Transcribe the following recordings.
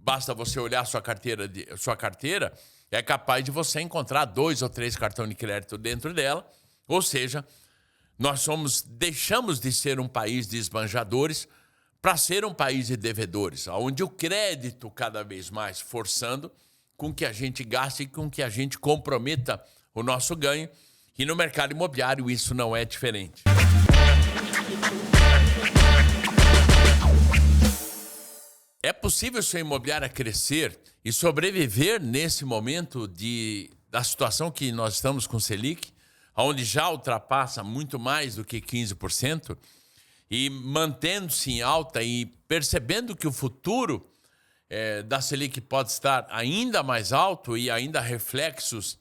basta você olhar sua carteira, é capaz de você encontrar 2 ou 3 cartões de crédito dentro dela. Ou seja, deixamos de ser um país de esbanjadores para ser um país de devedores, onde o crédito cada vez mais forçando com que a gente gaste e com que a gente comprometa o nosso ganho. E no mercado imobiliário isso não é diferente. É possível sua imobiliária crescer e sobreviver nesse momento da situação que nós estamos com o Selic, onde já ultrapassa muito mais do que 15%, e mantendo-se em alta e percebendo que o futuro da Selic pode estar ainda mais alto e ainda reflexos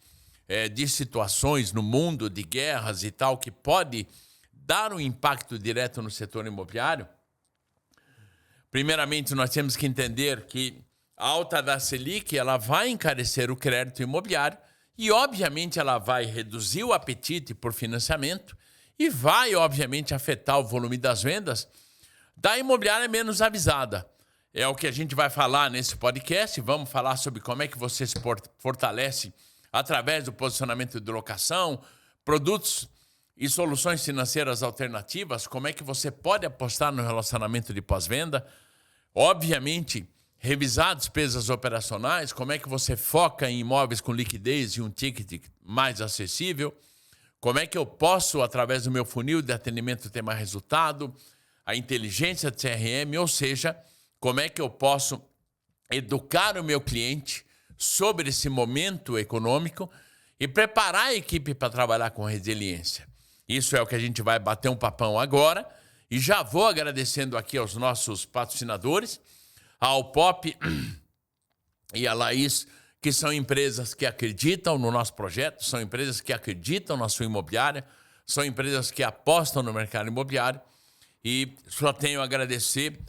de situações no mundo, de guerras e tal, que pode dar um impacto direto no setor imobiliário. Primeiramente, nós temos que entender que a alta da Selic ela vai encarecer o crédito imobiliário e, obviamente, ela vai reduzir o apetite por financiamento e vai, obviamente, afetar o volume das vendas da imobiliária menos avisada. É o que a gente vai falar nesse podcast. Vamos falar sobre como é que você se fortalece através do posicionamento de locação, produtos e soluções financeiras alternativas, como é que você pode apostar no relacionamento de pós-venda. Obviamente, revisar despesas operacionais, como é que você foca em imóveis com liquidez e um ticket mais acessível. Como é que eu posso, através do meu funil de atendimento, ter mais resultado? A inteligência de CRM, ou seja, como é que eu posso educar o meu cliente sobre esse momento econômico e preparar a equipe para trabalhar com resiliência. Isso é o que a gente vai bater um papão agora. E já vou agradecendo aqui aos nossos patrocinadores, ao Pop e a Laís, que são empresas que acreditam no nosso projeto, são empresas que acreditam na sua imobiliária, são empresas que apostam no mercado imobiliário. E só tenho a agradecer,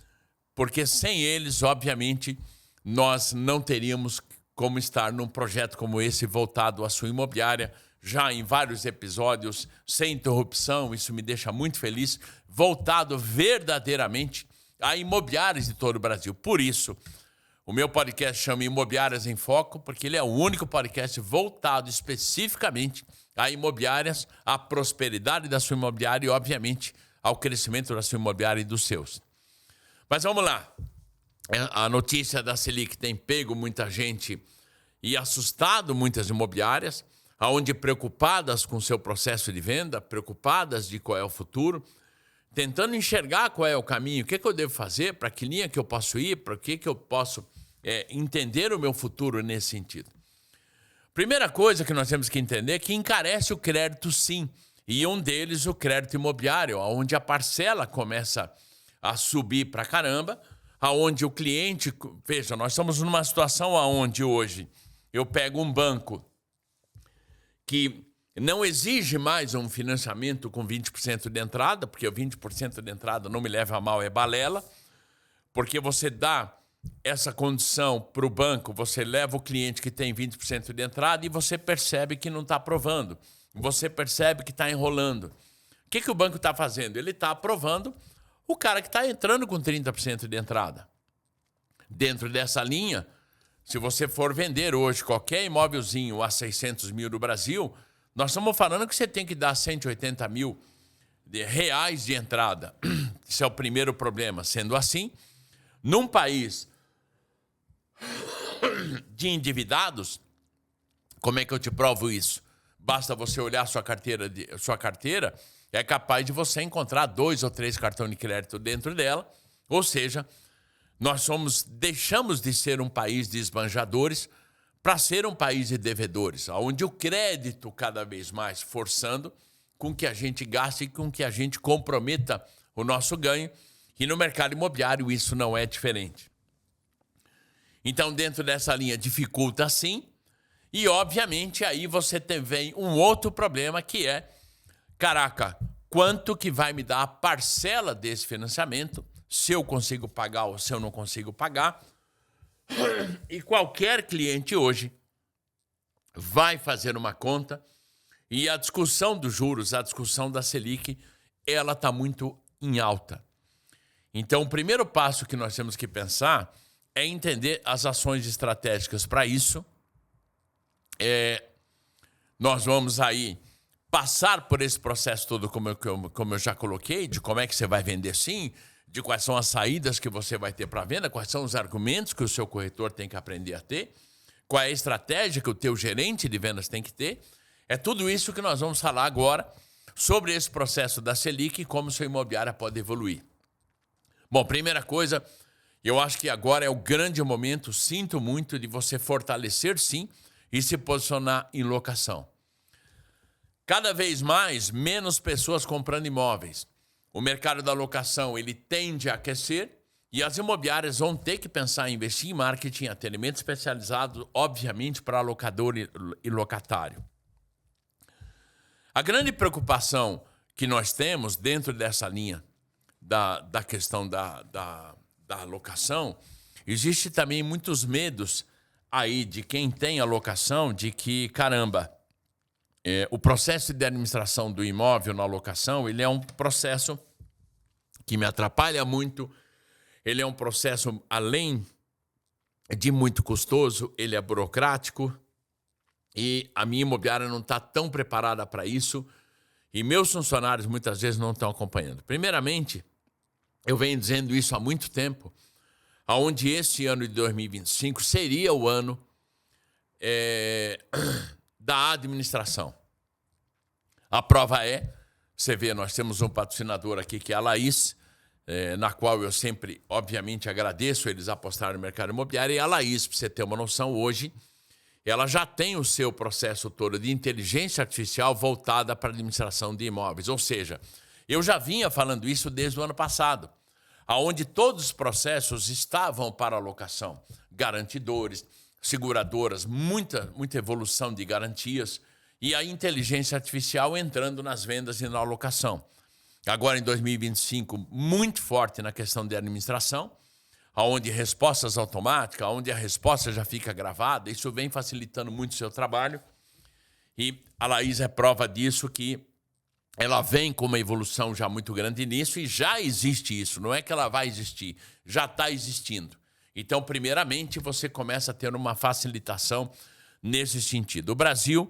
porque sem eles, obviamente, nós não teríamos como estar num projeto como esse voltado à sua imobiliária, já em vários episódios, sem interrupção. Isso me deixa muito feliz, voltado verdadeiramente a imobiliárias de todo o Brasil. Por isso, o meu podcast chama Imobiliárias em Foco, porque ele é o único podcast voltado especificamente a imobiliárias, à prosperidade da sua imobiliária e, obviamente, ao crescimento da sua imobiliária e dos seus. Mas vamos lá. A notícia da Selic tem pego muita gente e assustado muitas imobiliárias, onde preocupadas com o seu processo de venda, preocupadas de qual é o futuro, tentando enxergar qual é o caminho, o que eu devo fazer, para que linha que eu posso ir, para que eu posso entender o meu futuro nesse sentido. Primeira coisa que nós temos que entender é que encarece o crédito sim, e um deles o crédito imobiliário, onde a parcela começa a subir para caramba, aonde o cliente... Veja, nós estamos numa situação onde hoje eu pego um banco que não exige mais um financiamento com 20% de entrada, porque o 20% de entrada, não me leva a mal, é balela, porque você dá essa condição para o banco, você leva o cliente que tem 20% de entrada e você percebe que não está aprovando, você percebe que está enrolando. O que o banco está fazendo? Ele está aprovando o cara que está entrando com 30% de entrada. Dentro dessa linha, se você for vender hoje qualquer imóvelzinho a 600 mil no Brasil, nós estamos falando que você tem que dar 180 mil reais de entrada. Esse é o primeiro problema. Sendo assim, num país de endividados, como é que eu te provo isso? Basta você olhar sua carteira, é capaz de você encontrar 2 ou 3 cartões de crédito dentro dela. Ou seja, deixamos de ser um país de esbanjadores para ser um país de devedores, onde o crédito cada vez mais forçando com que a gente gaste e com que a gente comprometa o nosso ganho. E no mercado imobiliário isso não é diferente. Então, dentro dessa linha, dificulta sim. E, obviamente, aí você vem um outro problema que é, caraca, quanto que vai me dar a parcela desse financiamento, se eu consigo pagar ou se eu não consigo pagar. E qualquer cliente hoje vai fazer uma conta e a discussão dos juros, a discussão da Selic, ela está muito em alta. Então, o primeiro passo que nós temos que pensar é entender as ações estratégicas para isso. Nós vamos aí passar por esse processo todo, como eu já coloquei, de como é que você vai vender sim, de quais são as saídas que você vai ter para a venda, quais são os argumentos que o seu corretor tem que aprender a ter, qual é a estratégia que o teu gerente de vendas tem que ter. É tudo isso que nós vamos falar agora sobre esse processo da Selic e como sua imobiliária pode evoluir. Bom, primeira coisa, eu acho que agora é o grande momento, sinto muito, de você fortalecer sim e se posicionar em locação. Cada vez mais, menos pessoas comprando imóveis. O mercado da locação, ele tende a aquecer e as imobiliárias vão ter que pensar em investir em marketing, atendimento especializado, obviamente, para locador e locatário. A grande preocupação que nós temos dentro dessa linha da questão da locação, existe também muitos medos aí de quem tem a locação, de que, caramba, o processo de administração do imóvel na locação, ele é um processo que me atrapalha muito, ele é um processo, além de muito custoso, ele é burocrático e a minha imobiliária não está tão preparada para isso e meus funcionários muitas vezes não estão acompanhando. Primeiramente, eu venho dizendo isso há muito tempo, onde esse ano de 2025 seria o ano da administração. A prova você vê, nós temos um patrocinador aqui que é a Laís, na qual eu sempre, obviamente, agradeço eles apostarem no mercado imobiliário. E a Laís, para você ter uma noção, hoje, ela já tem o seu processo todo de inteligência artificial voltada para a administração de imóveis. Ou seja, eu já vinha falando isso desde o ano passado, onde todos os processos estavam para alocação. Garantidores, seguradoras, muita evolução de garantias e a inteligência artificial entrando nas vendas e na alocação. Agora, em 2025, muito forte na questão de administração, onde respostas automáticas, onde a resposta já fica gravada, isso vem facilitando muito o seu trabalho. E a Laís é prova disso, que ela vem com uma evolução já muito grande nisso e já existe isso, não é que ela vai existir, já está existindo. Então, primeiramente, você começa a ter uma facilitação nesse sentido. O Brasil,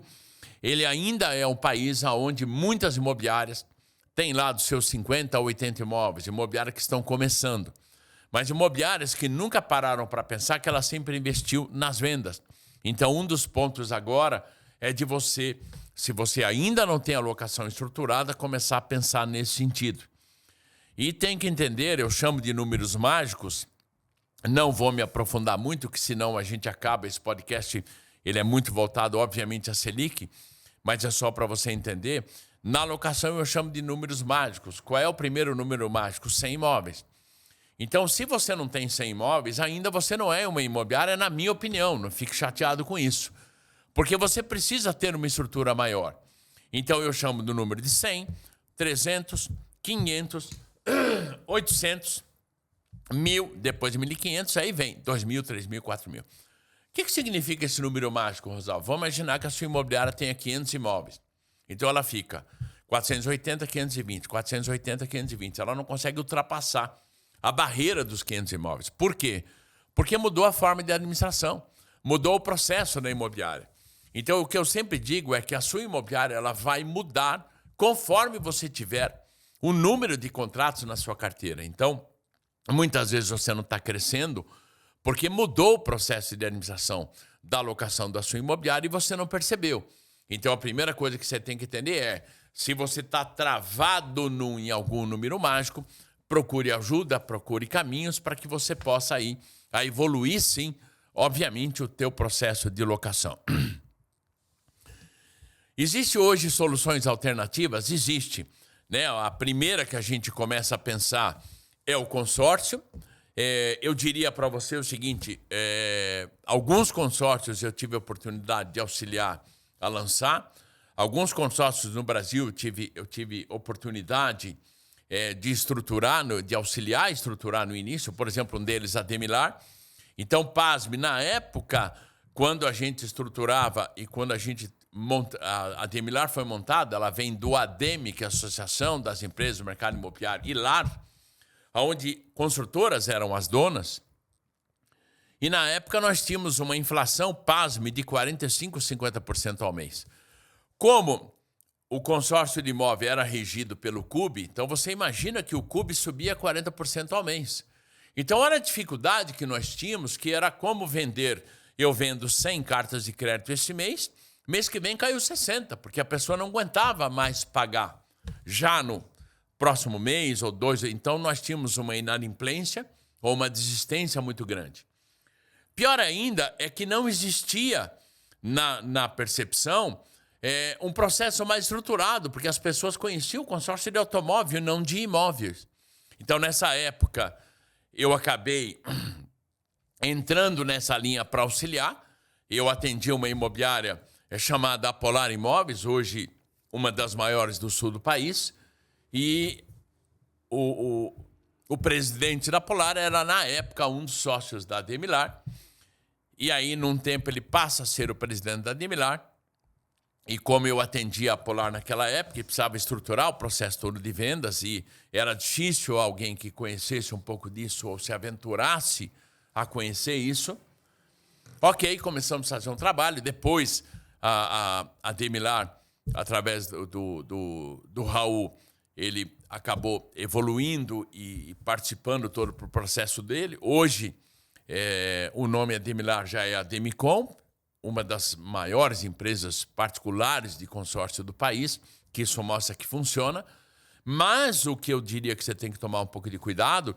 ele ainda é um país onde muitas imobiliárias têm lá dos seus 50 a 80 imóveis, imobiliárias que estão começando. Mas imobiliárias que nunca pararam para pensar que ela sempre investiu nas vendas. Então, um dos pontos agora é de você, se você ainda não tem a locação estruturada, começar a pensar nesse sentido. E tem que entender, eu chamo de números mágicos, não vou me aprofundar muito, que senão a gente acaba, esse podcast, ele é muito voltado, obviamente, à Selic, mas é só para você entender. Na locação eu chamo de números mágicos. Qual é o primeiro número mágico? 100 imóveis. Então, se você não tem 100 imóveis, ainda você não é uma imobiliária, na minha opinião. Não fique chateado com isso. Porque você precisa ter uma estrutura maior. Então, eu chamo do número de 100, 300, 500, 800, 1.000, depois de 1.500, aí vem 2.000, 3.000, 4.000. O que significa esse número mágico, Rosalvo? Vamos imaginar que a sua imobiliária tenha 500 imóveis. Então, ela fica 480, 520, 480, 520. Ela não consegue ultrapassar a barreira dos 500 imóveis. Por quê? Porque mudou a forma de administração, mudou o processo da imobiliária. Então, o que eu sempre digo é que a sua imobiliária ela vai mudar conforme você tiver o número de contratos na sua carteira. Então, muitas vezes você não está crescendo porque mudou o processo de administração da alocação da sua imobiliária e você não percebeu. Então, a primeira coisa que você tem que entender é, se você está travado em algum número mágico, procure ajuda, procure caminhos para que você possa aí a evoluir, sim, obviamente, o teu processo de locação. Existe hoje soluções alternativas? Existe. Né? A primeira que a gente começa a pensar é o consórcio. Eu diria para você o seguinte, alguns consórcios eu tive a oportunidade de auxiliar a lançar. Alguns consórcios no Brasil eu tive oportunidade de estruturar, de auxiliar a estruturar no início. Por exemplo, um deles, a Demilar. Então, pasme, na época, quando a gente estruturava e quando a gente a Demilar foi montada, ela vem do ADEME, que é a Associação das Empresas do Mercado Imobiliário, e LAR, onde construtoras eram as donas. E na época nós tínhamos uma inflação, pasme, de 45%, 50% ao mês. Como o consórcio de imóvel era regido pelo CUB, então você imagina que o CUB subia 40% ao mês. Então era a dificuldade que nós tínhamos, que era como vender. Eu vendo 100 cartas de crédito esse mês que vem caiu 60, porque a pessoa não aguentava mais pagar. Já no próximo mês ou 2, então nós tínhamos uma inadimplência ou uma desistência muito grande. Pior ainda é que não existia na percepção um processo mais estruturado, porque as pessoas conheciam o consórcio de automóvel, não de imóveis. Então, nessa época, eu acabei entrando nessa linha para auxiliar. Eu atendi uma imobiliária chamada Polar Imóveis, hoje uma das maiores do sul do país, e o presidente da Polar era, na época, um dos sócios da Ademilar, e aí, num tempo, ele passa a ser o presidente da Ademilar. E como eu atendia a Polar naquela época, e precisava estruturar o processo todo de vendas, e era difícil alguém que conhecesse um pouco disso ou se aventurasse a conhecer isso. Ok, começamos a fazer um trabalho. Depois, a Ademilar, através do Raul, ele acabou evoluindo e participando todo o processo dele. Hoje, o nome Ademilar já é a Ademicom, uma das maiores empresas particulares de consórcio do país, que isso mostra que funciona. Mas o que eu diria que você tem que tomar um pouco de cuidado,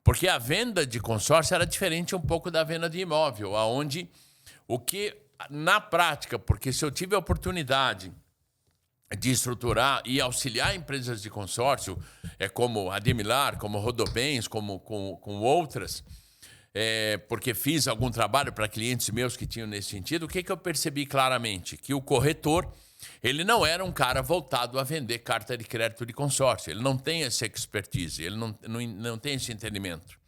porque a venda de consórcio era diferente um pouco da venda de imóvel, onde o que, na prática, porque se eu tive a oportunidade de estruturar e auxiliar empresas de consórcio, como a Ademilar, como Rodobens, com outras, porque fiz algum trabalho para clientes meus que tinham nesse sentido, o que eu percebi claramente? Que o corretor, ele não era um cara voltado a vender carta de crédito de consórcio. Ele não tem essa expertise, ele não tem esse entendimento.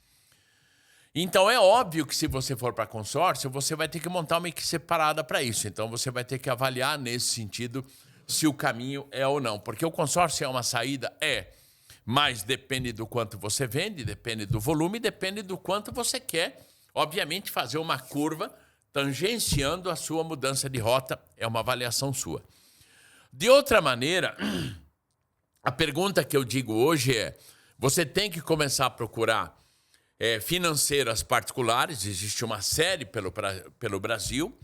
Então, é óbvio que se você for para consórcio, você vai ter que montar uma equipe separada para isso. Então, você vai ter que avaliar nesse sentido se o caminho é ou não. Porque o consórcio é uma saída? Mas depende do quanto você vende, depende do volume, depende do quanto você quer, obviamente, fazer uma curva tangenciando a sua mudança de rota. É uma avaliação sua. De outra maneira, a pergunta que eu digo hoje você tem que começar a procurar financeiras particulares. Existe uma série pelo Brasil,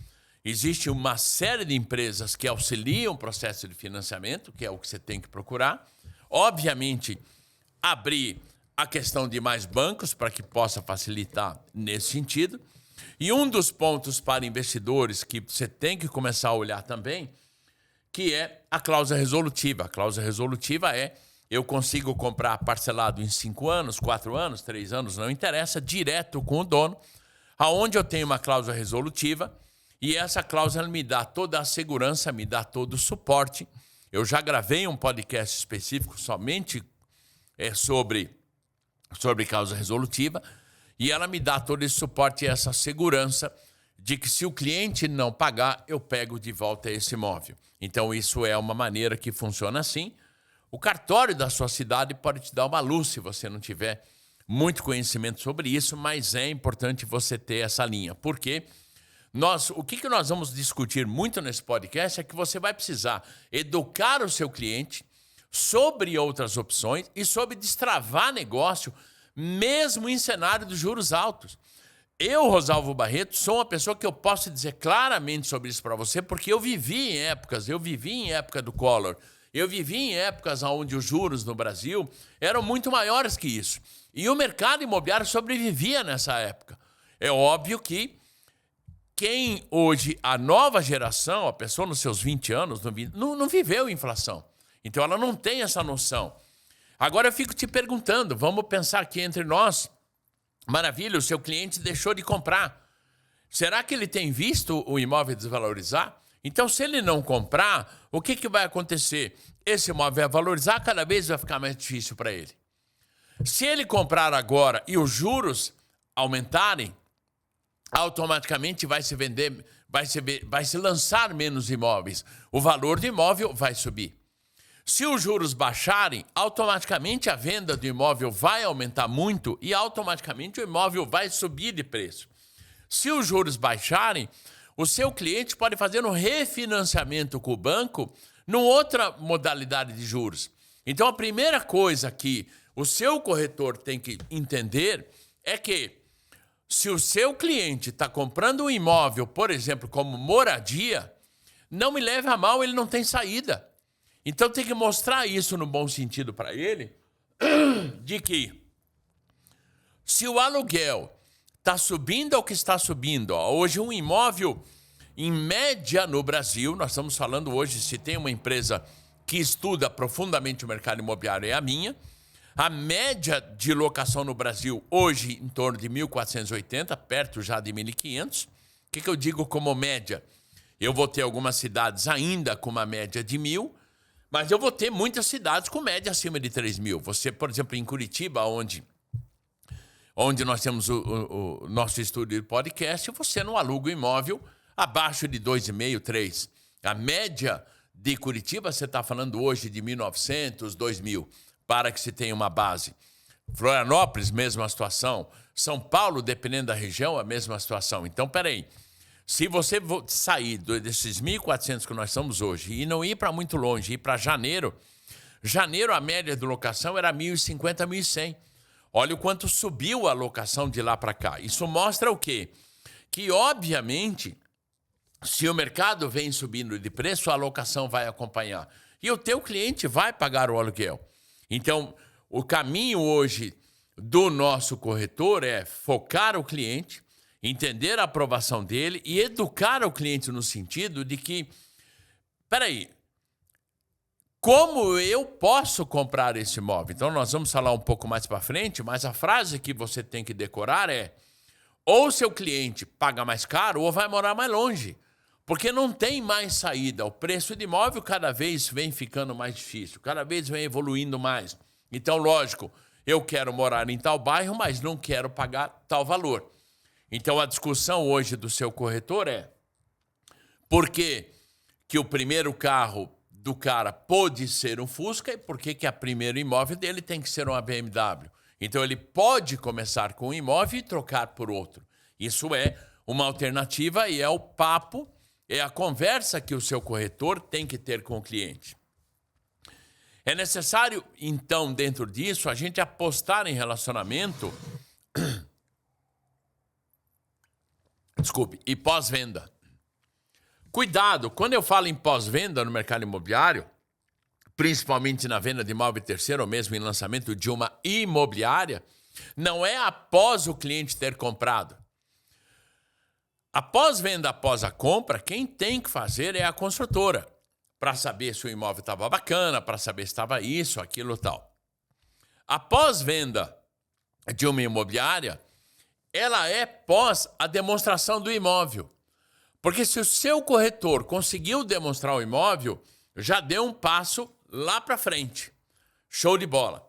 existe uma série de empresas que auxiliam o processo de financiamento, que é o que você tem que procurar. Obviamente, abrir a questão de mais bancos para que possa facilitar nesse sentido. E um dos pontos para investidores que você tem que começar a olhar também, que é a cláusula resolutiva. A cláusula resolutiva eu consigo comprar parcelado em 5 anos, 4 anos, 3 anos, não interessa, direto com o dono, aonde eu tenho uma cláusula resolutiva, e essa cláusula me dá toda a segurança, me dá todo o suporte. Eu já gravei um podcast específico somente sobre cláusula resolutiva, e ela me dá todo esse suporte e essa segurança de que se o cliente não pagar, eu pego de volta esse imóvel. Então, isso é uma maneira que funciona assim. O cartório da sua cidade pode te dar uma luz se você não tiver muito conhecimento sobre isso, mas é importante você ter essa linha. Porque o que nós vamos discutir muito nesse podcast é que você vai precisar educar o seu cliente sobre outras opções e sobre destravar negócio, mesmo em cenário de juros altos. Eu, Rosalvo Barreto, sou uma pessoa que eu posso dizer claramente sobre isso para você, porque eu vivi em época do Collor, eu vivi em épocas onde os juros no Brasil eram muito maiores que isso. E o mercado imobiliário sobrevivia nessa época. É óbvio que quem hoje, a nova geração, a pessoa nos seus 20 anos, não viveu inflação. Então, ela não tem essa noção. Agora, eu fico te perguntando, vamos pensar aqui entre nós. Maravilha, o seu cliente deixou de comprar. Será que ele tem visto o imóvel desvalorizar? Então, se ele não comprar, o que vai acontecer? Esse imóvel vai valorizar, cada vez vai ficar mais difícil para ele. Se ele comprar agora e os juros aumentarem, automaticamente vai se vender, vai se lançar menos imóveis. O valor do imóvel vai subir. Se os juros baixarem, automaticamente a venda do imóvel vai aumentar muito e automaticamente o imóvel vai subir de preço. Se os juros baixarem, o seu cliente pode fazer um refinanciamento com o banco numa outra modalidade de juros. Então, a primeira coisa que o seu corretor tem que entender é que se o seu cliente está comprando um imóvel, por exemplo, como moradia, não me leve a mal, ele não tem saída. Então, tem que mostrar isso no bom sentido para ele, de que se o aluguel está subindo ao que está subindo, hoje um imóvel, em média no Brasil, nós estamos falando hoje, se tem uma empresa que estuda profundamente o mercado imobiliário, é a minha. A média de locação no Brasil hoje em torno de 1.480, perto já de 1.500. O que eu digo como média? Eu vou ter algumas cidades ainda com uma média de 1.000, mas eu vou ter muitas cidades com média acima de 3.000. Você, por exemplo, em Curitiba, onde nós temos o nosso estúdio de podcast, você não aluga o imóvel abaixo de 2,5, 3. A média de Curitiba, você está falando hoje de 1.900, 2.000, para que se tenha uma base. Florianópolis, mesma situação. São Paulo, dependendo da região, a mesma situação. Então, peraí. Se você sair desses 1.400 que nós estamos hoje e não ir para muito longe, ir para janeiro, a média de locação era 1.050, 1.100. Olha o quanto subiu a locação de lá para cá. Isso mostra o quê? Que, obviamente, se o mercado vem subindo de preço, a locação vai acompanhar. E o teu cliente vai pagar o aluguel. Então, o caminho hoje do nosso corretor é focar o cliente, entender a aprovação dele e educar o cliente no sentido de que, peraí, como eu posso comprar esse imóvel? Então, nós vamos falar um pouco mais para frente, mas a frase que você tem que decorar é: ou seu cliente paga mais caro ou vai morar mais longe, porque não tem mais saída. O preço de imóvel cada vez vem ficando mais difícil, cada vez vem evoluindo mais. Então, lógico, eu quero morar em tal bairro, mas não quero pagar tal valor. Então, a discussão hoje do seu corretor é: por que o primeiro carro do cara pode ser um Fusca e por que o primeiro imóvel dele tem que ser uma BMW? Então, ele pode começar com um imóvel e trocar por outro. Isso é uma alternativa e é o papo, é a conversa que o seu corretor tem que ter com o cliente. É necessário, então, dentro disso, a gente apostar em relacionamento e pós-venda. Cuidado, quando eu falo em pós-venda no mercado imobiliário, principalmente na venda de imóvel terceiro ou mesmo em lançamento de uma imobiliária, não é após o cliente ter comprado. Após venda, após a compra, quem tem que fazer é a construtora, para saber se o imóvel estava bacana, para saber se estava isso, aquilo, tal. Após venda de uma imobiliária, ela é pós a demonstração do imóvel. Porque se o seu corretor conseguiu demonstrar o imóvel, já deu um passo lá para frente. Show de bola.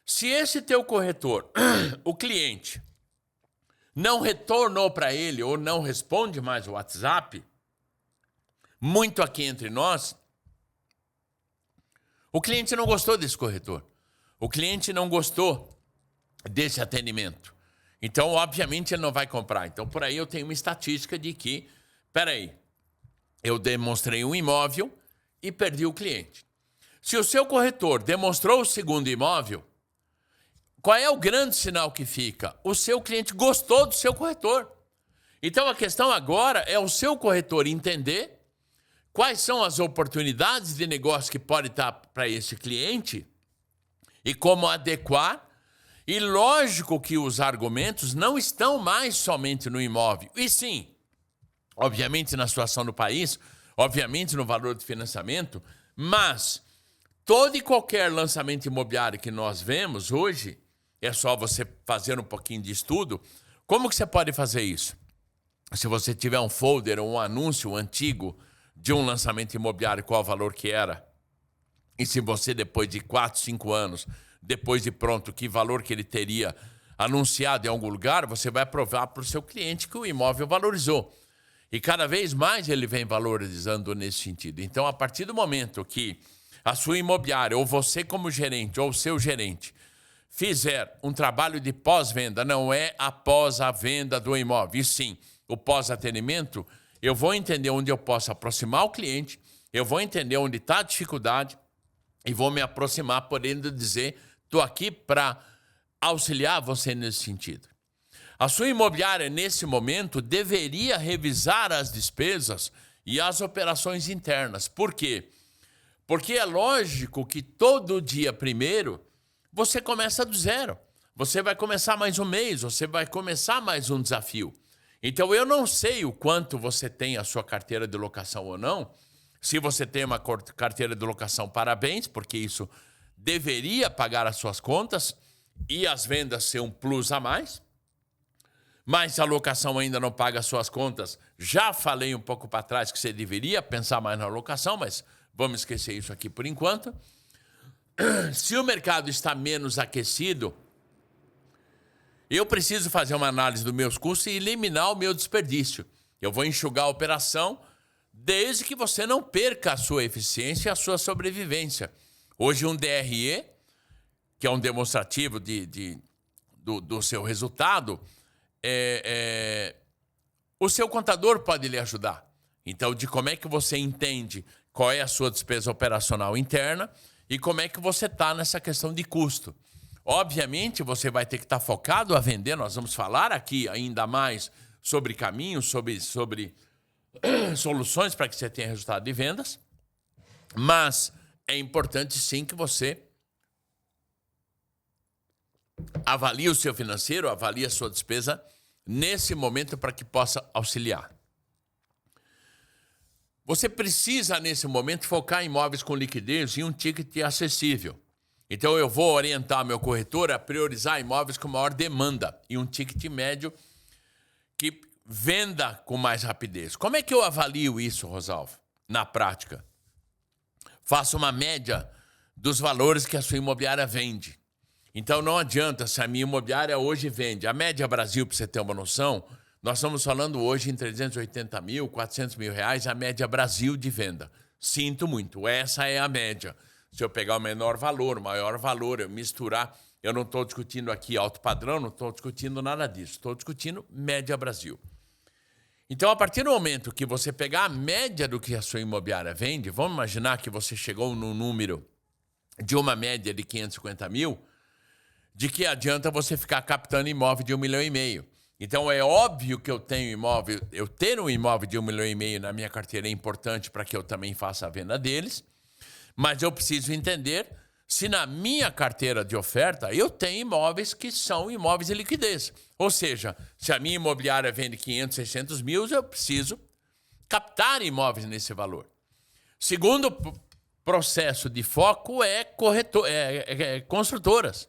Se esse teu corretor, o cliente, não retornou para ele ou não responde mais o WhatsApp, muito aqui entre nós, o cliente não gostou desse corretor. O cliente não gostou desse atendimento. Então, obviamente, ele não vai comprar. Então, por aí eu tenho uma estatística de que, peraí, eu demonstrei um imóvel e perdi o cliente. Se o seu corretor demonstrou o segundo imóvel, qual é o grande sinal que fica? O seu cliente gostou do seu corretor. Então, a questão agora é o seu corretor entender quais são as oportunidades de negócio que pode estar para esse cliente e como adequar. E lógico que os argumentos não estão mais somente no imóvel. E sim, obviamente na situação do país, obviamente no valor de financiamento, mas todo e qualquer lançamento imobiliário que nós vemos hoje, é só você fazer um pouquinho de estudo. Como que você pode fazer isso? Se você tiver um folder ou um anúncio antigo de um lançamento imobiliário, qual o valor que era? E se você, depois de 4, 5 anos, depois de pronto, que valor que ele teria anunciado em algum lugar, você vai provar para o seu cliente que o imóvel valorizou. E cada vez mais ele vem valorizando nesse sentido. Então, a partir do momento que a sua imobiliária, ou você como gerente, ou o seu gerente, fizer um trabalho de pós-venda, não é após a venda do imóvel, e sim o pós-atendimento, eu vou entender onde eu posso aproximar o cliente, eu vou entender onde está a dificuldade e vou me aproximar, podendo dizer, estou aqui para auxiliar você nesse sentido. A sua imobiliária, nesse momento, deveria revisar as despesas e as operações internas. Por quê? Porque é lógico que todo dia primeiro você começa do zero. Você vai começar mais um mês, você vai começar mais um desafio. Então, eu não sei o quanto você tem a sua carteira de locação ou não. Se você tem uma carteira de locação, parabéns, porque isso deveria pagar as suas contas e as vendas ser um plus a mais. Mas se a locação ainda não paga as suas contas, já falei um pouco para trás que você deveria pensar mais na locação, mas vamos esquecer isso aqui por enquanto. Se o mercado está menos aquecido, eu preciso fazer uma análise dos meus custos e eliminar o meu desperdício. Eu vou enxugar a operação desde que você não perca a sua eficiência e a sua sobrevivência. Hoje um DRE, que é um demonstrativo do seu resultado, o seu contador pode lhe ajudar. Então, de como é que você entende qual é a sua despesa operacional interna e como é que você está nessa questão de custo. Obviamente, você vai ter que estar focado a vender. Nós vamos falar aqui ainda mais sobre caminhos, sobre soluções para que você tenha resultado de vendas. Mas é importante, sim, que você avalie o seu financeiro, avalie a sua despesa nesse momento para que possa auxiliar. Você precisa, nesse momento, focar em imóveis com liquidez e um ticket acessível. Então, eu vou orientar meu corretor a priorizar imóveis com maior demanda e um ticket médio que venda com mais rapidez. Como é que eu avalio isso, Rosalvo? Na prática, faço uma média dos valores que a sua imobiliária vende. Então, não adianta se a minha imobiliária hoje vende. A média Brasil, para você ter uma noção, nós estamos falando hoje em 380 mil, 400 mil reais, a média Brasil de venda. Sinto muito, essa é a média. Se eu pegar o menor valor, o maior valor, eu misturar, eu não estou discutindo aqui alto padrão, não estou discutindo nada disso. Estou discutindo média Brasil. Então, a partir do momento que você pegar a média do que a sua imobiliária vende, vamos imaginar que você chegou no número de uma média de 550 mil, de que adianta você ficar captando imóvel de 1,5 milhão. Então, é óbvio que eu ter um imóvel de 1,5 milhão na minha carteira é importante para que eu também faça a venda deles, mas eu preciso entender se na minha carteira de oferta eu tenho imóveis que são imóveis de liquidez. Ou seja, se a minha imobiliária vende 500, 600 mil, eu preciso captar imóveis nesse valor. Segundo processo de foco é construtoras.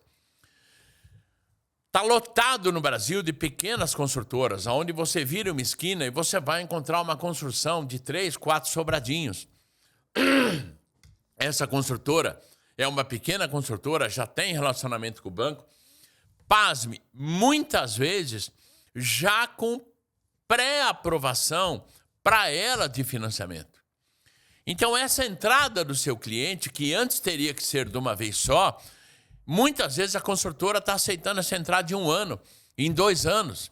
Está lotado no Brasil de pequenas construtoras, onde você vira uma esquina e você vai encontrar uma construção de 3, 4 sobradinhos. Essa construtora é uma pequena construtora, já tem relacionamento com o banco. Pasme, muitas vezes já com pré-aprovação para ela de financiamento. Então, essa entrada do seu cliente, que antes teria que ser de uma vez só, muitas vezes a construtora está aceitando essa entrada de 1 ano, em 2 anos.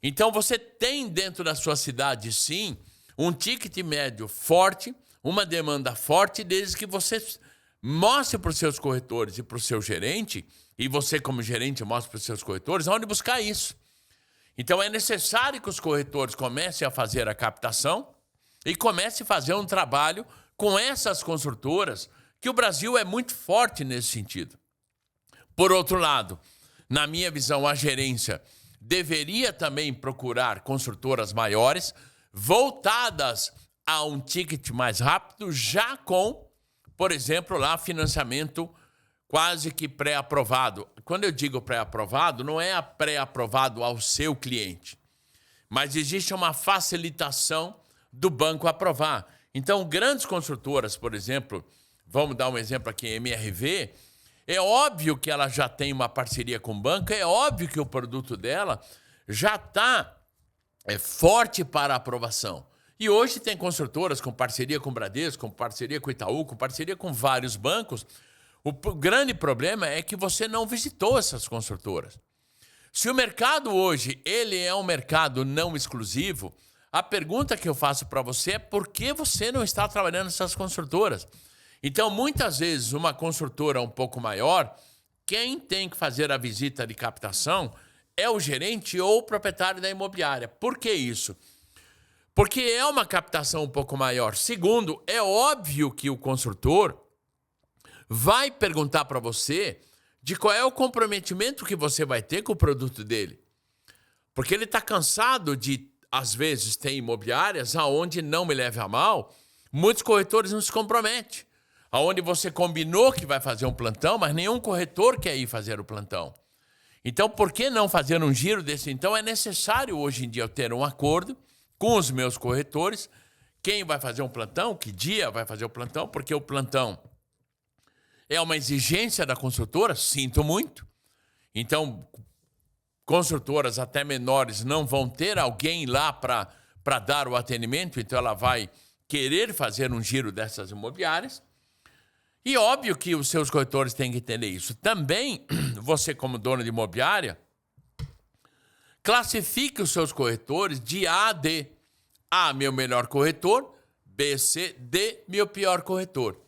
Então, você tem dentro da sua cidade, sim, um ticket médio forte, uma demanda forte, desde que você mostre para os seus corretores e para o seu gerente, e você como gerente mostre para os seus corretores, onde buscar isso. Então, é necessário que os corretores comecem a fazer a captação e comecem a fazer um trabalho com essas construtoras, que o Brasil é muito forte nesse sentido. Por outro lado, na minha visão, a gerência deveria também procurar construtoras maiores, voltadas a um ticket mais rápido, já com, por exemplo, lá financiamento quase que pré-aprovado. Quando eu digo pré-aprovado, não é pré-aprovado ao seu cliente, mas existe uma facilitação do banco aprovar. Então, grandes construtoras, por exemplo, vamos dar um exemplo aqui, MRV, é óbvio que ela já tem uma parceria com o banco, é óbvio que o produto dela já está forte para aprovação. E hoje tem construtoras com parceria com o Bradesco, com parceria com o Itaú, com parceria com vários bancos. O grande problema é que você não visitou essas construtoras. Se o mercado hoje ele é um mercado não exclusivo, a pergunta que eu faço para você é por que você não está trabalhando nessas construtoras? Então, muitas vezes, uma construtora um pouco maior, quem tem que fazer a visita de captação é o gerente ou o proprietário da imobiliária. Por que isso? Porque é uma captação um pouco maior. Segundo, é óbvio que o construtor vai perguntar para você de qual é o comprometimento que você vai ter com o produto dele. Porque ele está cansado de, às vezes, ter imobiliárias aonde, não me leve a mal, muitos corretores não se comprometem. Aonde você combinou que vai fazer um plantão, mas nenhum corretor quer ir fazer o plantão. Então, por que não fazer um giro desse? Então, é necessário hoje em dia eu ter um acordo com os meus corretores, quem vai fazer um plantão, que dia vai fazer o plantão, porque o plantão é uma exigência da construtora, sinto muito. Então, construtoras até menores não vão ter alguém lá para dar o atendimento, então ela vai querer fazer um giro dessas imobiliárias. E óbvio que os seus corretores têm que entender isso. Também, você como dono de imobiliária, classifique os seus corretores de A a D. A, meu melhor corretor, B, C, D, meu pior corretor.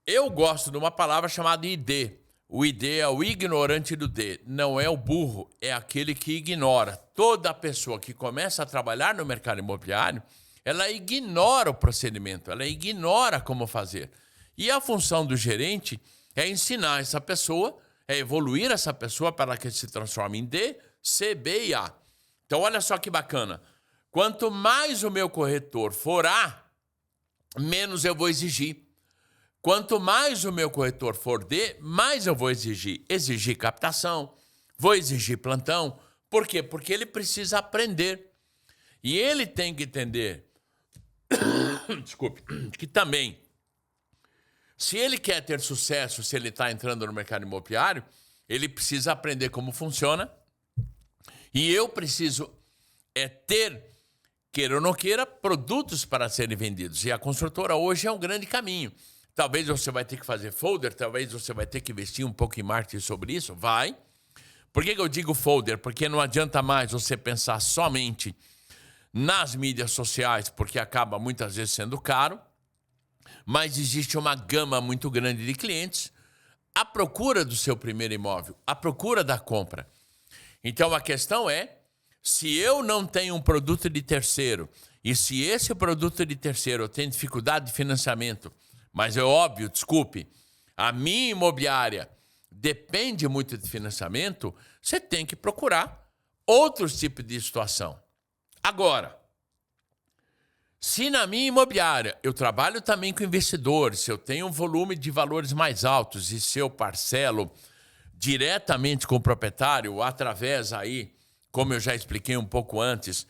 Eu gosto de uma palavra chamada ID. O ID é o ignorante do D. Não é o burro, é aquele que ignora. Toda pessoa que começa a trabalhar no mercado imobiliário, ela ignora o procedimento, ela ignora como fazer. E a função do gerente é ensinar essa pessoa, é evoluir essa pessoa para que se transforme em D, C, B e A. Então, olha só que bacana. Quanto mais o meu corretor for A, menos eu vou exigir. Quanto mais o meu corretor for D, mais eu vou exigir. Exigir captação, vou exigir plantão. Por quê? Porque ele precisa aprender. E ele tem que entender, desculpe, que também, se ele quer ter sucesso, se ele está entrando no mercado imobiliário, ele precisa aprender como funciona. E eu preciso ter, queira ou não queira, produtos para serem vendidos. E a construtora hoje é um grande caminho. Talvez você vai ter que fazer folder, talvez você vai ter que investir um pouco em marketing sobre isso. Vai. Por que eu digo folder? Porque não adianta mais você pensar somente nas mídias sociais, porque acaba muitas vezes sendo caro. Mas existe uma gama muito grande de clientes à procura do seu primeiro imóvel, à procura da compra. Então, a questão é, se eu não tenho um produto de terceiro, e se esse produto de terceiro eu tenho dificuldade de financiamento, mas é óbvio, desculpe, a minha imobiliária depende muito de financiamento, você tem que procurar outros tipos de situação. Agora, se na minha imobiliária eu trabalho também com investidores, se eu tenho um volume de valores mais altos e se eu parcelo diretamente com o proprietário, através aí, como eu já expliquei um pouco antes,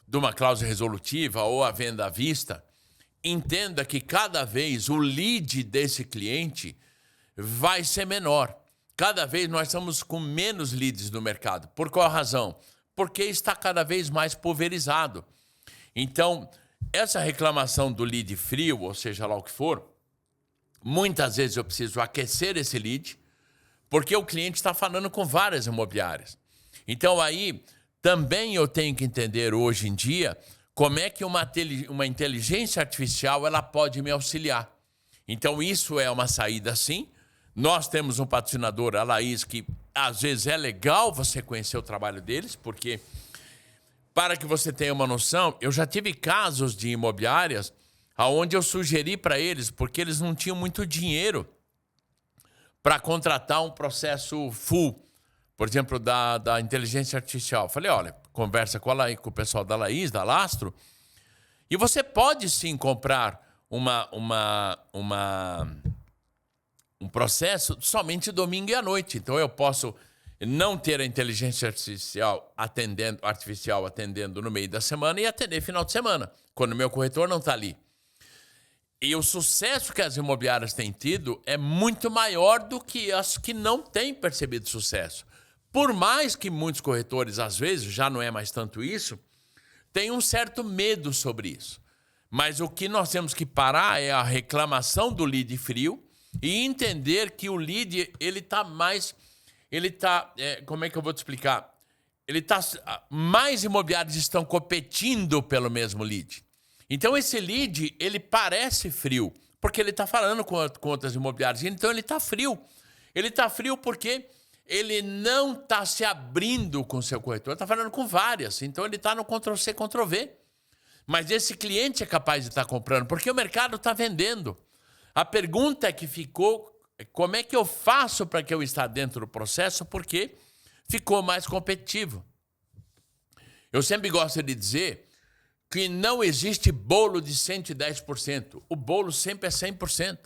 de uma cláusula resolutiva ou a venda à vista, entenda que cada vez o lead desse cliente vai ser menor. Cada vez nós estamos com menos leads no mercado. Por qual razão? Porque está cada vez mais pulverizado. Então, essa reclamação do lead frio, ou seja lá o que for, muitas vezes eu preciso aquecer esse lead, porque o cliente está falando com várias imobiliárias. Então, aí, também eu tenho que entender hoje em dia como é que uma inteligência artificial ela pode me auxiliar. Então, isso é uma saída, sim. Nós temos um patrocinador, a Laís, que às vezes é legal você conhecer o trabalho deles, porque, para que você tenha uma noção, eu já tive casos de imobiliárias onde eu sugeri para eles, porque eles não tinham muito dinheiro para contratar um processo full, por exemplo, da inteligência artificial. Falei, olha, conversa com o pessoal da Laís, da Lastro, e você pode sim comprar um processo somente domingo e à noite. Então eu posso não ter a inteligência artificial atendendo no meio da semana e atender final de semana, quando o meu corretor não está ali. E o sucesso que as imobiliárias têm tido é muito maior do que as que não têm percebido sucesso. Por mais que muitos corretores, às vezes, já não é mais tanto isso, têm um certo medo sobre isso. Mas o que nós temos que parar é a reclamação do lead frio e entender que o lead ele ele está... como é que eu vou te explicar? Mais imobiliários estão competindo pelo mesmo lead. Então, esse lead, ele parece frio, porque ele está falando com outras imobiliárias. Então, ele está frio. Ele está frio porque ele não está se abrindo com o seu corretor. Ele está falando com várias. Então, ele está no Ctrl+C, Ctrl+V. Mas esse cliente é capaz de estar comprando, porque o mercado está vendendo. A pergunta que ficou, como é que eu faço para que eu esteja dentro do processo? Porque ficou mais competitivo. Eu sempre gosto de dizer que não existe bolo de 110%. O bolo sempre é 100%.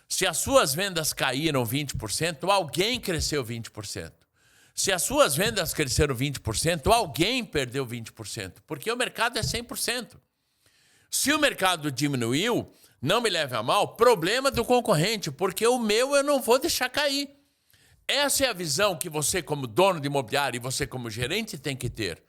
Se as suas vendas caíram 20%, alguém cresceu 20%. Se as suas vendas cresceram 20%, alguém perdeu 20%, porque o mercado é 100%. Se o mercado diminuiu, não me leve a mal, problema do concorrente, porque o meu eu não vou deixar cair. Essa é a visão que você, como dono de imobiliário, e você, como gerente, tem que ter.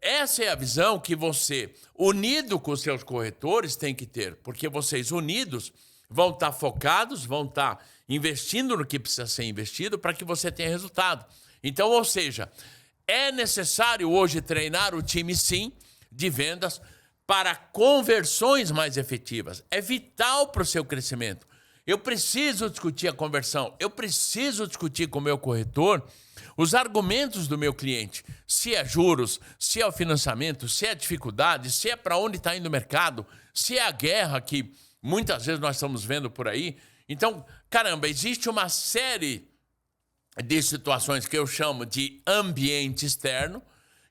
Essa é a visão que você, unido com os seus corretores, tem que ter, porque vocês unidos vão estar focados, vão estar investindo no que precisa ser investido para que você tenha resultado. Então, ou seja, é necessário hoje treinar o time, sim, de vendas para conversões mais efetivas. É vital para o seu crescimento. Eu preciso discutir a conversão, eu preciso discutir com o meu corretor os argumentos do meu cliente. Se é juros, se é o financiamento, se é dificuldade, se é para onde está indo o mercado, se é a guerra que muitas vezes nós estamos vendo por aí. Então, caramba, existe uma série de situações que eu chamo de ambiente externo,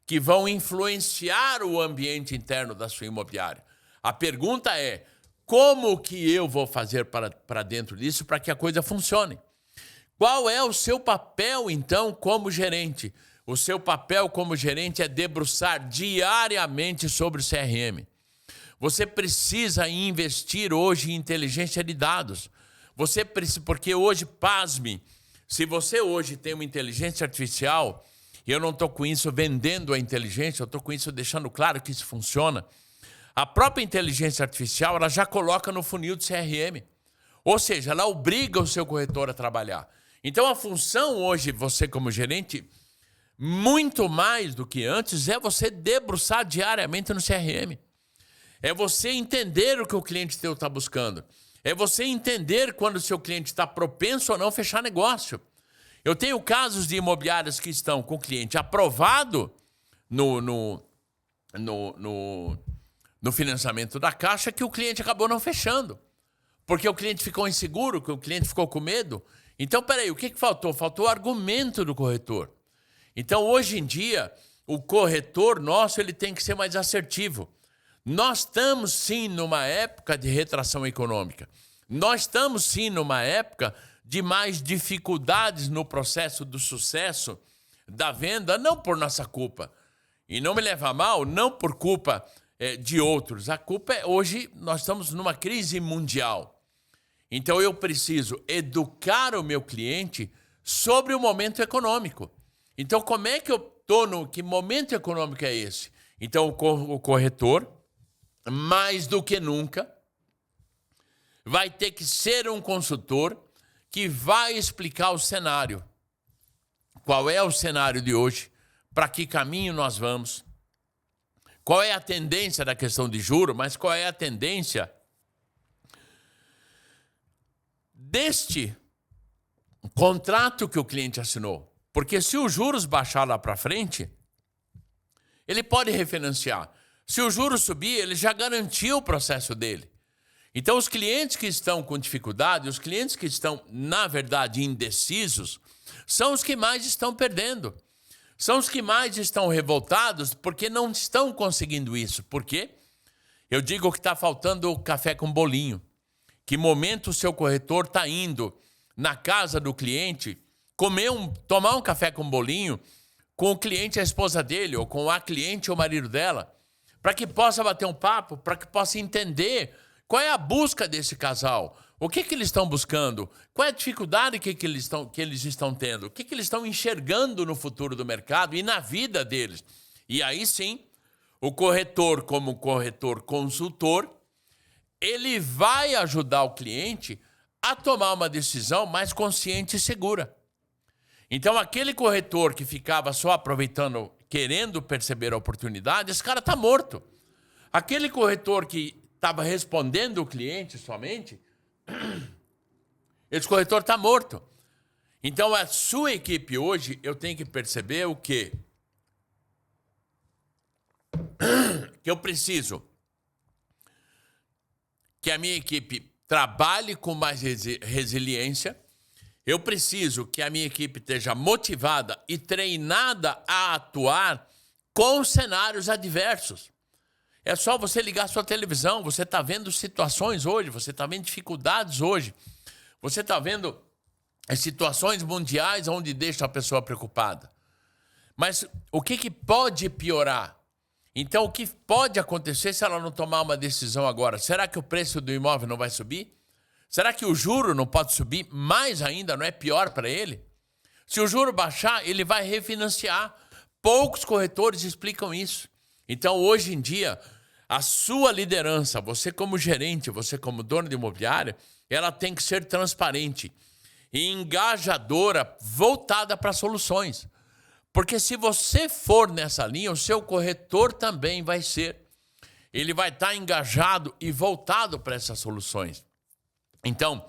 que vão influenciar o ambiente interno da sua imobiliária. A pergunta é, como que eu vou fazer para dentro disso para que a coisa funcione? Qual é o seu papel, então, como gerente? O seu papel como gerente é debruçar diariamente sobre o CRM. Você precisa investir hoje em inteligência de dados. Você precisa, porque hoje, pasme, se você hoje tem uma inteligência artificial, e eu não estou com isso vendendo a inteligência, eu estou com isso deixando claro que isso funciona, a própria inteligência artificial ela já coloca no funil de CRM. Ou seja, ela obriga o seu corretor a trabalhar. Então, a função hoje, você como gerente, muito mais do que antes, é você debruçar diariamente no CRM. É você entender o que o cliente teu está buscando. É você entender quando o seu cliente está propenso ou não a fechar negócio. Eu tenho casos de imobiliárias que estão com o cliente aprovado no financiamento da Caixa que o cliente acabou não fechando. Porque o cliente ficou inseguro, que o cliente ficou com medo. Então, peraí, o que faltou? Faltou o argumento do corretor. Então, hoje em dia, o corretor nosso ele tem que ser mais assertivo. Nós estamos, sim, numa época de retração econômica. Nós estamos, sim, numa época de mais dificuldades no processo do sucesso da venda, não por nossa culpa. E não me leva a mal, não por culpa de outros. A culpa é, hoje, nós estamos numa crise mundial. Então, eu preciso educar o meu cliente sobre o momento econômico. Então, como é que eu estou que momento econômico é esse? Então, o corretor, mais do que nunca, vai ter que ser um consultor que vai explicar o cenário. Qual é o cenário de hoje? Para que caminho nós vamos? Qual é a tendência da questão de juros? Mas qual é a tendência deste contrato que o cliente assinou? Porque se os juros baixar lá para frente, ele pode refinanciar. Se o juros subir, ele já garantiu o processo dele. Então, os clientes que estão com dificuldade, os clientes que estão, na verdade, indecisos, são os que mais estão perdendo. São os que mais estão revoltados porque não estão conseguindo isso. Por quê? Eu digo que está faltando o café com bolinho. Que momento o seu corretor está indo na casa do cliente tomar um café com bolinho com o cliente e a esposa dele, ou com a cliente ou o marido dela, para que possa bater um papo, para que possa entender qual é a busca desse casal, o que eles estão buscando, qual é a dificuldade que eles estão tendo, o que eles estão enxergando no futuro do mercado e na vida deles. E aí sim, o corretor, como corretor consultor, ele vai ajudar o cliente a tomar uma decisão mais consciente e segura. Então, aquele corretor que ficava só aproveitando, querendo perceber a oportunidade, esse cara está morto. Aquele corretor que estava respondendo o cliente somente, esse corretor está morto. Então, a sua equipe hoje, eu tenho que perceber o quê? Que eu preciso que a minha equipe trabalhe com mais resiliência. Eu preciso que a minha equipe esteja motivada e treinada a atuar com cenários adversos. É só você ligar a sua televisão, você está vendo situações hoje, você está vendo dificuldades hoje, você está vendo situações mundiais onde deixa a pessoa preocupada. Mas o que pode piorar? Então, o que pode acontecer se ela não tomar uma decisão agora? Será que o preço do imóvel não vai subir? Será que o juro não pode subir mais ainda? Não é pior para ele? Se o juro baixar, ele vai refinanciar. Poucos corretores explicam isso. Então, hoje em dia, a sua liderança, você como gerente, você como dono de imobiliária, ela tem que ser transparente e engajadora, voltada para soluções. Porque se você for nessa linha, o seu corretor também vai ser. Ele vai estar engajado e voltado para essas soluções. Então,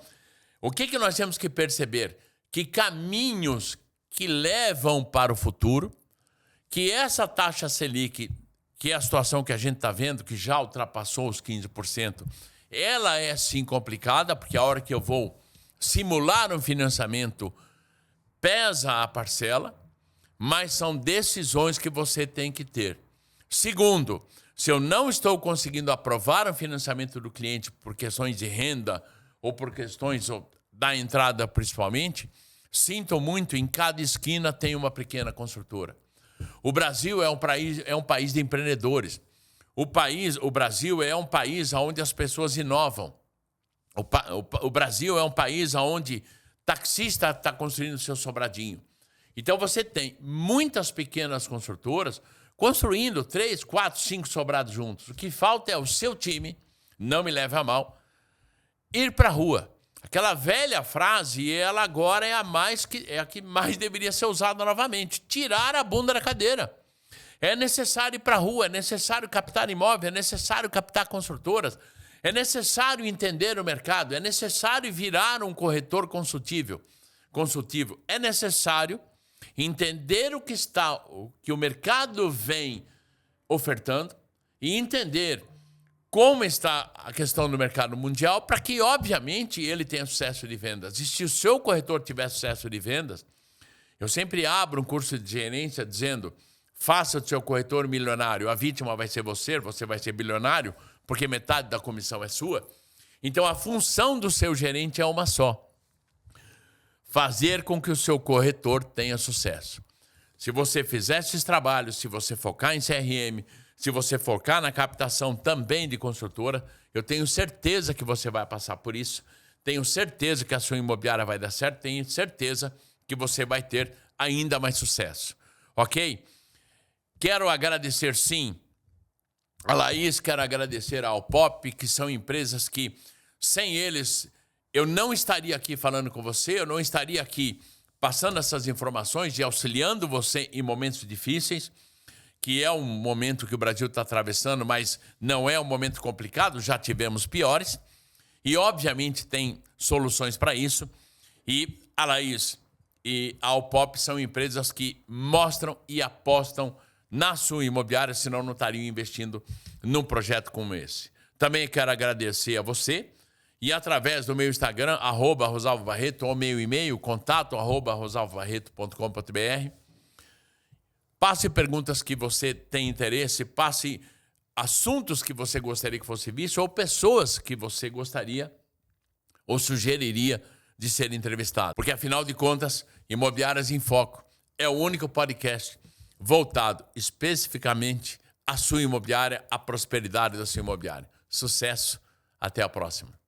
o que nós temos que perceber? Que caminhos que levam para o futuro, que essa taxa Selic, que é a situação que a gente está vendo, que já ultrapassou os 15%, ela é sim complicada, porque a hora que eu vou simular um financiamento, pesa a parcela, mas são decisões que você tem que ter. Segundo, se eu não estou conseguindo aprovar o financiamento do cliente por questões de renda ou por questões da entrada principalmente, sinto muito, em cada esquina tem uma pequena construtora. O Brasil é um país de empreendedores. O Brasil é um país onde as pessoas inovam. O Brasil é um país onde taxista está construindo seu sobradinho. Então, você tem muitas pequenas construtoras construindo 3, 4, 5 sobrados juntos. O que falta é o seu time, não me leve a mal, ir para a rua. Aquela velha frase, ela agora é a que mais deveria ser usada novamente. Tirar a bunda da cadeira. É necessário ir para a rua, é necessário captar imóvel, é necessário captar construtoras, é necessário entender o mercado, é necessário virar um corretor consultivo. É necessário entender o que o mercado vem ofertando e entender como está a questão do mercado mundial para que, obviamente, ele tenha sucesso de vendas. E se o seu corretor tiver sucesso de vendas, eu sempre abro um curso de gerência dizendo: faça o seu corretor milionário, a vítima vai ser você vai ser bilionário, porque metade da comissão é sua. Então, a função do seu gerente é uma só: fazer com que o seu corretor tenha sucesso. Se você fizer esses trabalhos, se você focar em CRM, se você focar na captação também de construtora, eu tenho certeza que você vai passar por isso, tenho certeza que a sua imobiliária vai dar certo, tenho certeza que você vai ter ainda mais sucesso. Ok? Quero agradecer, sim, a Laís, quero agradecer ao Pop, que são empresas que, sem eles, eu não estaria aqui falando com você, eu não estaria aqui passando essas informações e auxiliando você em momentos difíceis, que é um momento que o Brasil está atravessando, mas não é um momento complicado, já tivemos piores. E, obviamente, tem soluções para isso. E a Laís e a Alpop são empresas que mostram e apostam na sua imobiliária, senão não estariam investindo num projeto como esse. Também quero agradecer a você. E através do meu Instagram, @RosalvoBarreto, ou meu e-mail, contato @rosalvobarreto.com.br. Passe perguntas que você tem interesse, passe assuntos que você gostaria que fosse visto, ou pessoas que você gostaria ou sugeriria de ser entrevistado. Porque, afinal de contas, Imobiliárias em Foco é o único podcast voltado especificamente à sua imobiliária, à prosperidade da sua imobiliária. Sucesso, até a próxima.